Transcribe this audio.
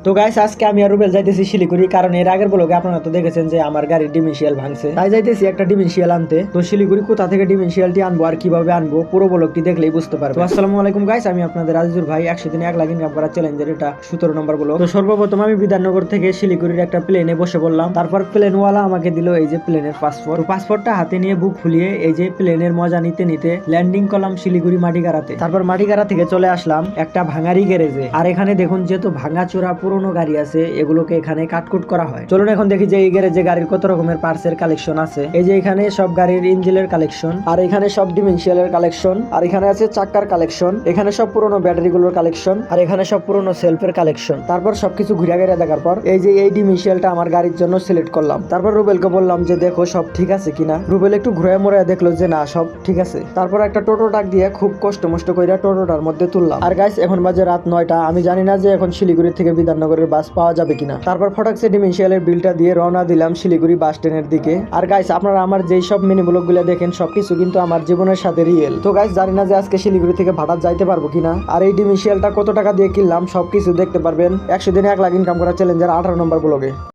তো গাইস আজকে আমি আর রুবেল যাইতেছি শিলিগুড়ি, কারণ এর আগের ব্লগে আপনারা তো দেখেছেন যে আমার গাড়ির ডিমেনশিয়াল ভাঙছে, তাই যাইতেছি একটা ডিমেনশিয়াল আনতে। তো শিলিগুড়ি কোথা থেকে ডিমেনশিয়ালটি আনবো আর কিভাবে আনবো পুরো ব্লগটি দেখলেই বুঝতে পারবেন। তো আসসালামু আলাইকুম গাইস, আমি আপনাদের আজিজুর ভাই। 100 দিনে 1 লাখ ইনকাম করা চ্যালেঞ্জের এটা 17 নম্বর ব্লগ। তো সর্বপ্রথম আমি বিধাননগর থেকে শিলিগুড়ির একটা প্লেনে বসে পড়লাম। তারপর প্লেনওয়ালা আমাকে দিল এই যে প্লেনের পাসপোর্ট। তো পাসপোর্টটা হাতে নিয়ে বুক ফুলিয়ে এই যে প্লেনের মজা নিতে নিতে ল্যান্ডিং করলাম শিলিগুড়ি মাটিগাড়াতে। তারপর মাটিগাড়া থেকে চলে আসলাম একটা ভাঙারি গ্যারেজে। আর এখানে দেখুন যেহেতু ভাঙাচোরা পুরোনো গাড়ি আছে, এগুলোকে এখানে কাটকুট করা হয়। চলুন এখন দেখি যে এই গ্যারেজে গাড়ির কত রকমের পার্টসের কালেকশন আছে। এই যে এখানে সব গাড়ির ইঞ্জিনের কালেকশন, আর এখানে সব ডিমেনশিয়ালের কালেকশন, আর এখানে আছে চাক্কার কালেকশন, এখানে সব পুরোনো ব্যাটারি গুলোর কালেকশন, আর এখানে সব পুরোনো সেলফের কালেকশন। তারপর সবকিছু ঘুরে ঘুরে দেখার পর এই যে এই ডিমেনশিয়ালটা আমার গাড়ির জন্য সিলেক্ট করলাম। তারপর রুবেলকে বললাম যে দেখো সব ঠিক আছে কিনা। রুবেল একটু ঘুরে মোড়ে দেখলো যে না সব ঠিক আছে। তারপর একটা টোটো ডাক দিয়ে খুব কষ্ট মষ্ট কইরা টোটোটার মধ্যে তুললাম। আর গাইস এখন বাজে রাত 9টা। আমি জানি না যে এখন শিলিগুড়ি থেকে বিধাননগরের বাস পাওয়া যাবে কিনা। তারপর ফটাকসে ডিমেনশিয়ালের বিলটা দিয়ে রওনা দিলাম শিলিগুড়ি বাস স্ট্যান্ডের দিকে। আর গাইস আপনারা আমার যেই সব মিনি ব্লগ গুলো দেখেন সবকিছু কিন্তু আমার জীবনের সাথে রিয়েল। তো গাইস জানি না যে আজকে শিলিগুড়ি থেকে ভাড়া যাইতে পারবো কিনা, আর এই ডিমেনশিয়ালটা কত টাকা দিয়ে কিনলাম সবকিছু দেখতে পারবেন 100 দিনে 1 লাখ ইনকাম করা চ্যালেঞ্জের 18 নম্বর ব্লগে।